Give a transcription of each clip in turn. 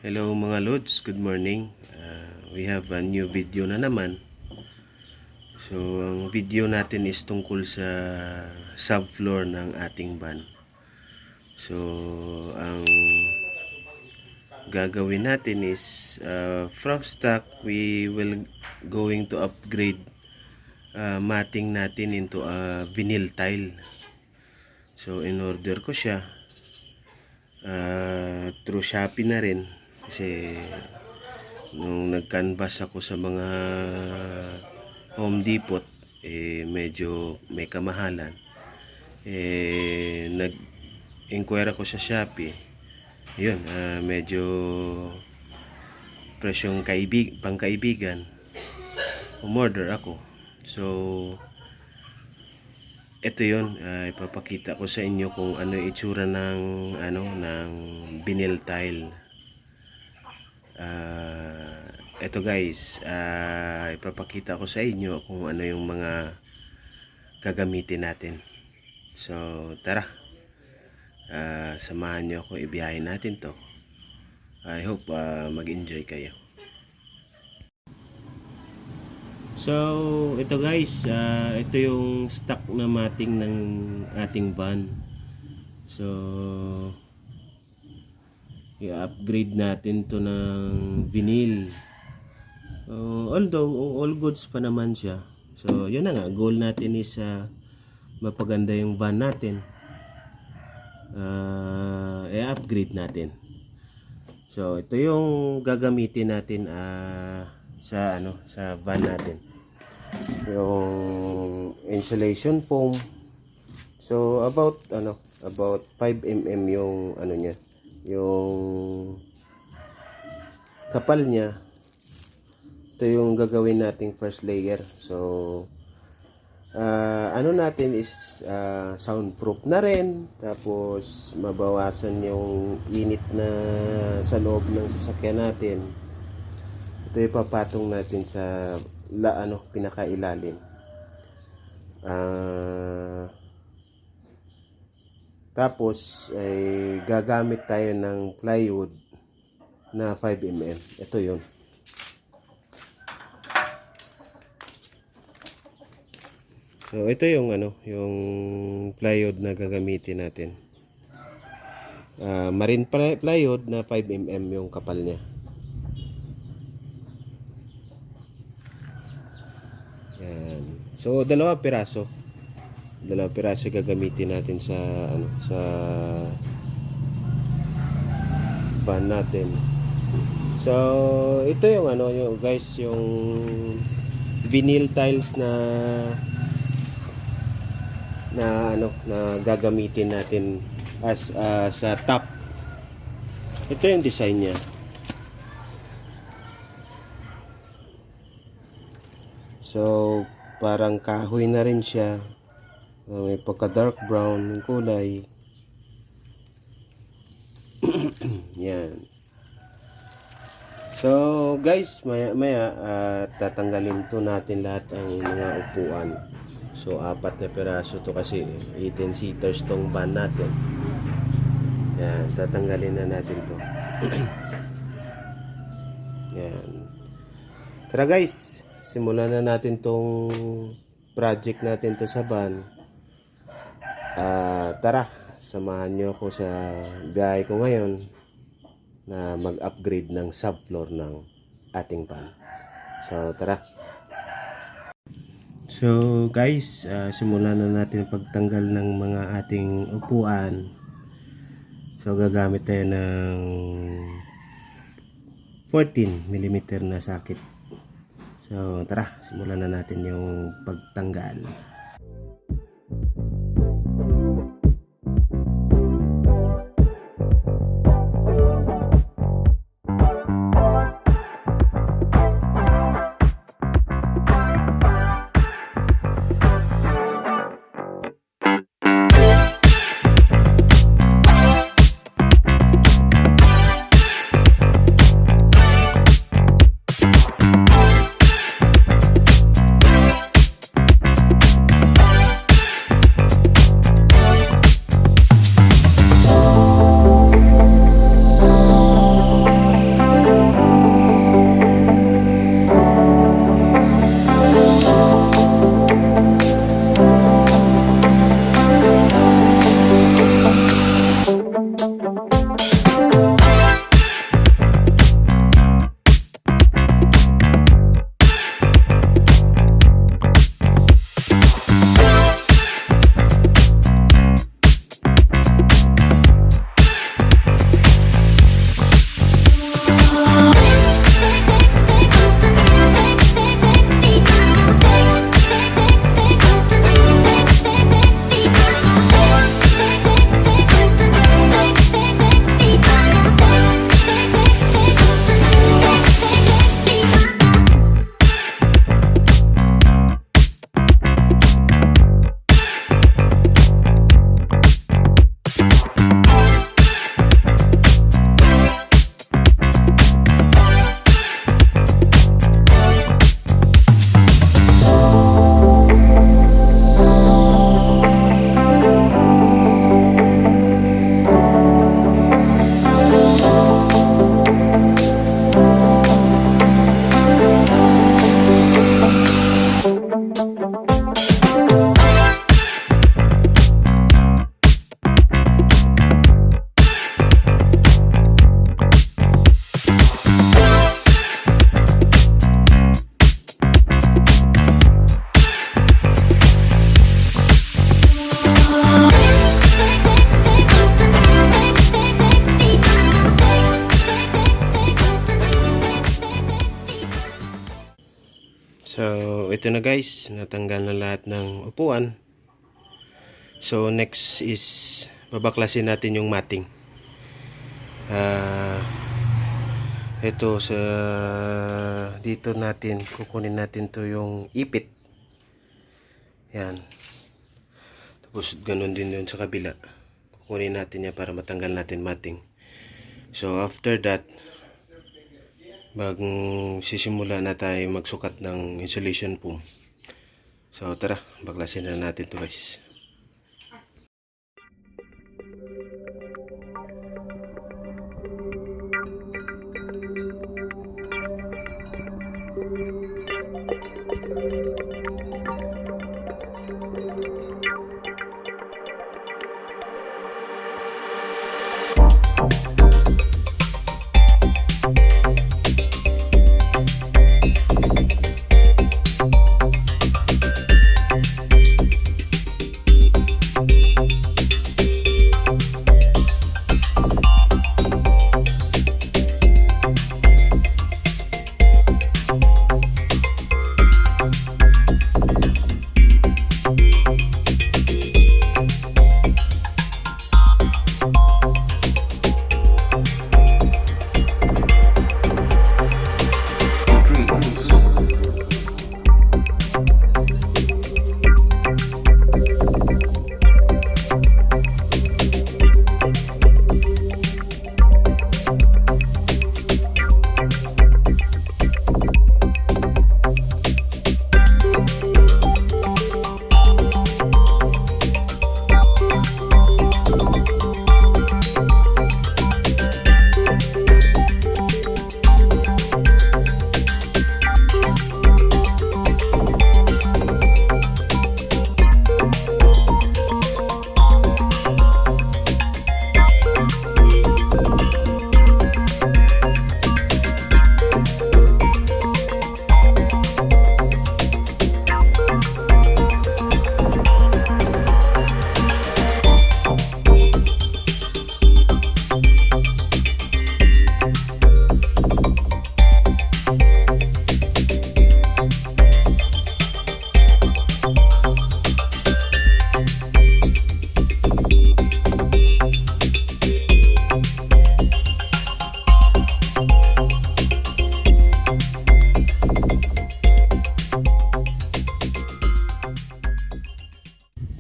Hello mga Lods, good morning. We have a new video na naman. So, ang video natin is tungkol sa subfloor ng ating van. So, ang gagawin natin is from stock, we will going to upgrade matting natin into a vinyl tile. So, in order ko siya through Shopee na rin. Kasi nung nag-canvas ako sa mga Home Depot, medyo may kamahalan. Nag-inquire ako sa Shopee. Yun, medyo presyong pangkaibigan. Umorder ako. So, ito yun, ipapakita ko sa inyo kung ano itsura ng vinyl tile. Ito guys, ipapakita ko sa inyo kung ano yung mga gagamitin natin. So tara, samahan nyo ako, ibiyahin natin to. I hope mag-enjoy kayo. So ito guys, ito yung stock na matting ng ating van. So i-upgrade natin to ng vinyl. Although all goods pa naman siya. So yun na nga, goal natin is mapaganda yung van natin. I-upgrade natin. So ito yung gagamitin natin sa van natin. Yung insulation foam. So about 5 mm yung niya, yung kapal niya. Ito yung gagawin nating first layer. So natin is soundproof na rin, tapos mabawasan yung init na sa loob ng sasakyan natin. Ito ipapatong natin sa pinakailalim. Tapos ay gagamit tayo ng plywood na 5 mm. Ito yun. So ito yung yung plywood na gagamitin natin. Marine plywood na 5 mm yung kapal niya. Yan. So dalawang piraso gagamitin natin sa van natin. So ito yung yung guys, yung vinyl tiles na gagamitin natin as sa top. Ito yung design niya. So parang kahoy na rin siya. May pagka dark brown yung kulay. Yan. So guys, maya tatanggalin to natin lahat ang mga upuan. So 4 na piraso to kasi 18 seaters tong van natin. Yan, tatanggalin na natin to. Yan. Tara guys, simulan na natin tong project natin to sa van. Tara, samahan nyo ako sa biyahe ko ngayon na mag-upgrade ng subfloor ng ating van. So tara. So guys, simulan na natin pagtanggal ng mga ating upuan. So gagamit tayo ng 14 mm na sakit. So tara, simulan na natin yung pagtanggal. So, ito na guys, natanggal na lahat ng upuan. So, next is babaklasin natin yung matting. Ito sa dito natin kukunin natin to yung ipit. Yan. Tapos ganun din yun sa kabila. Kukunin natin yan para matanggal natin matting. So, after that, sisimula na tayo magsukat ng insulation foam. So tara, baklasin na natin to guys.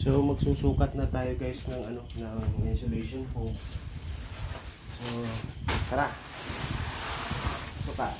So magsusukat na tayo guys ng ng insulation foam. So tara. Sukat.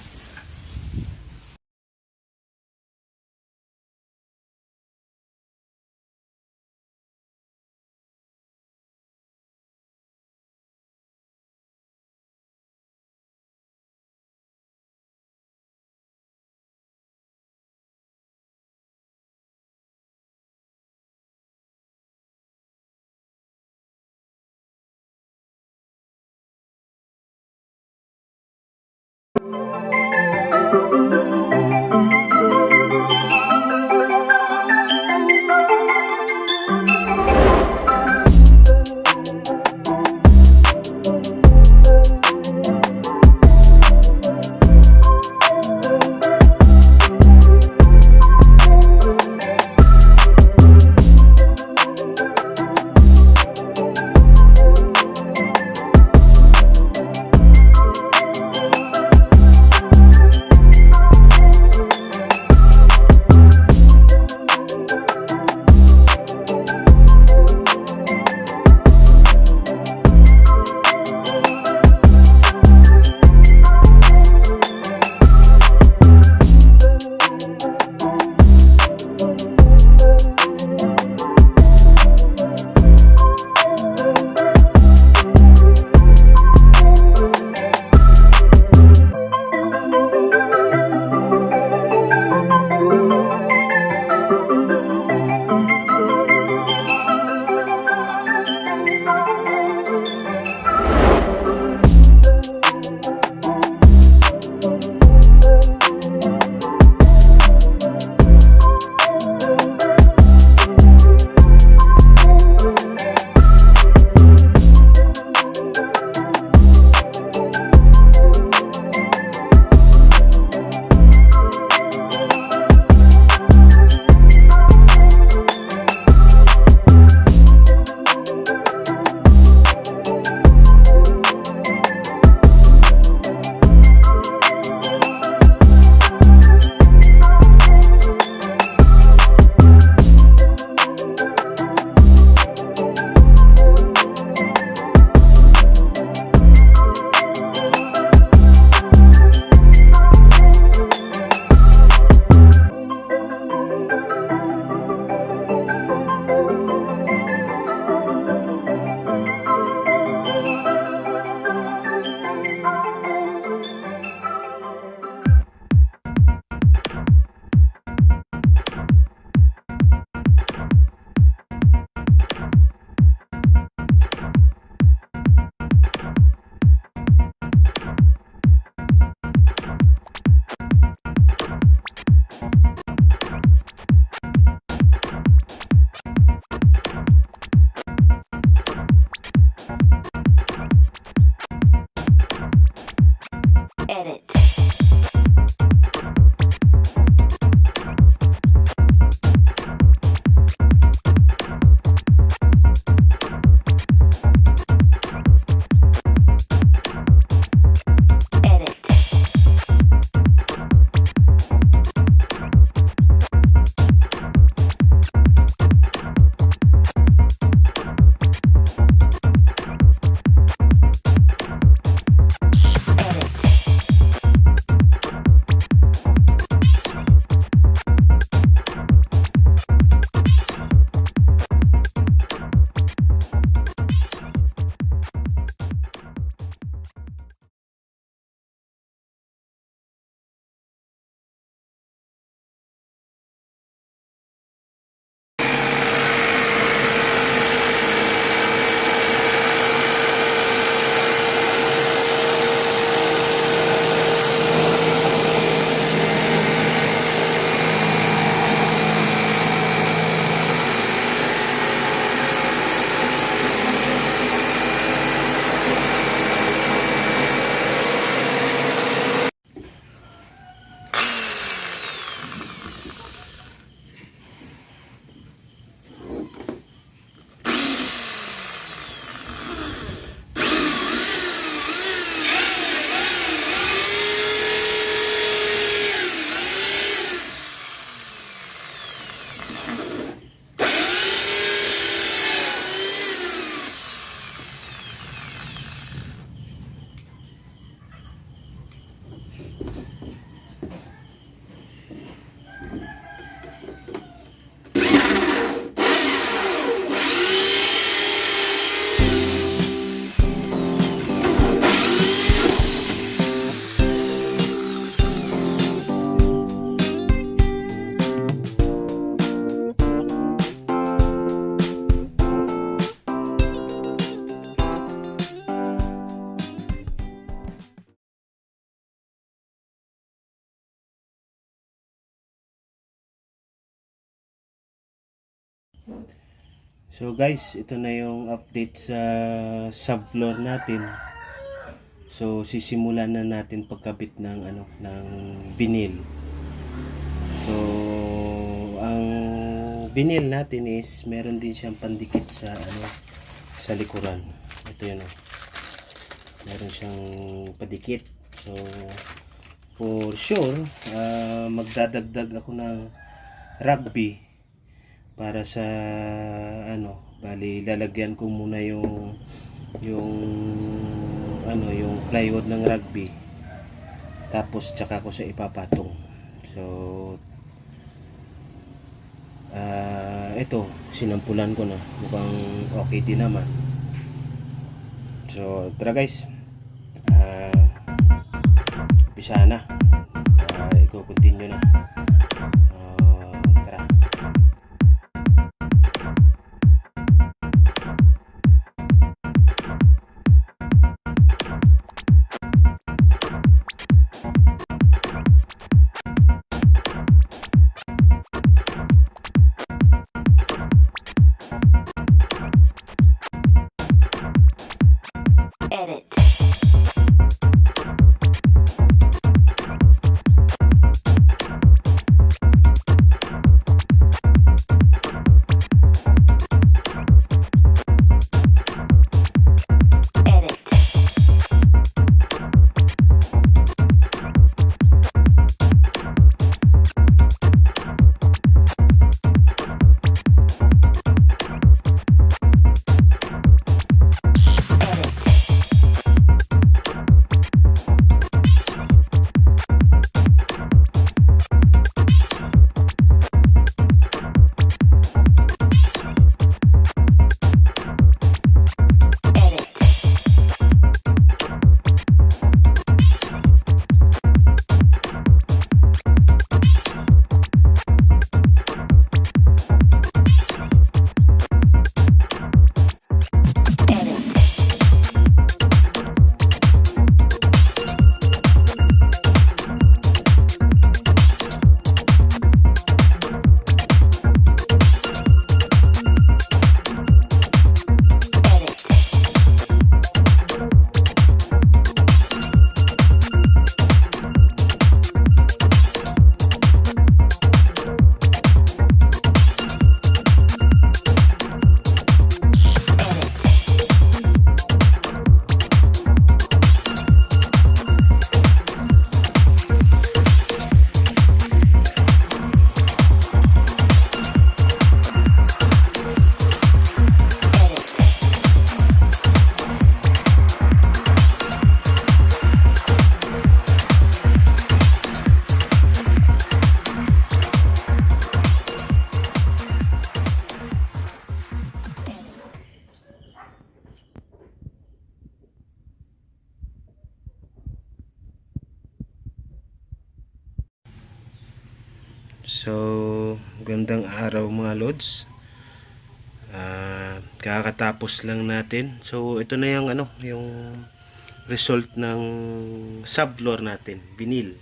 So guys, ito na yung update sa subfloor natin. So sisimulan na natin pagkabit ng ng vinyl. So ang vinyl natin is meron din siyang pandikit sa sa likuran. Ito yun meron siyang padikit. So for sure, magdadagdag ako ng rugby para sa bali lalagyan ko muna yung plywood ng rugby, tapos tsaka ko sa ipapatong. So ito sinampulan ko na, mukhang okay din naman. So tara guys, umpisa na, i-continue na. Tara. Edit. So gandang araw mga lods. Kakatapos lang natin. So ito na yung yung result ng subfloor natin, vinyl.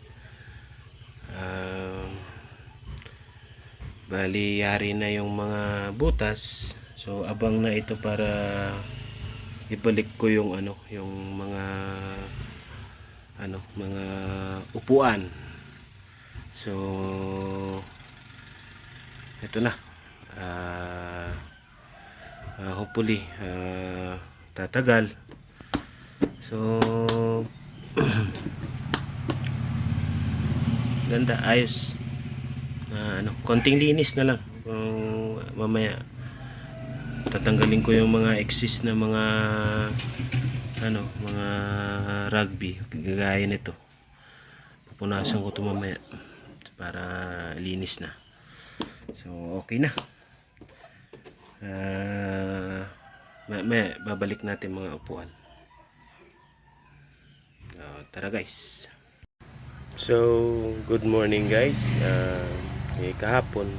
Bali yari na yung mga butas. So abang na ito para ibalik ko yung yung mga mga upuan. So ito na, hopefully tatagal. So ganda, ayos. Konting linis na lang. Mamaya tatanggalin ko yung mga excess na mga mga rugby gaya nito. Pupunasan ko ito mamaya para linis na. So okay na. Babalik natin mga upuan. Tara guys. So good morning guys. Kahapon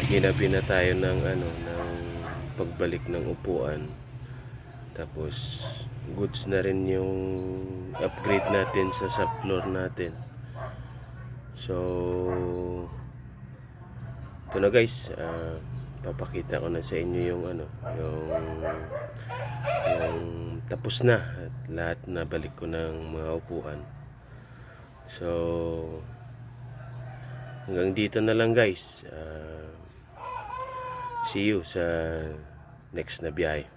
ginabi na tayo ng ng pagbalik ng upuan. Tapos goods na rin yung upgrade natin sa subfloor natin. So ito na guys, papakita ko na sa inyo yung yung tapos na at lahat na balik ko ng mga upuan. So hanggang dito na lang guys. See you sa next na biyahe.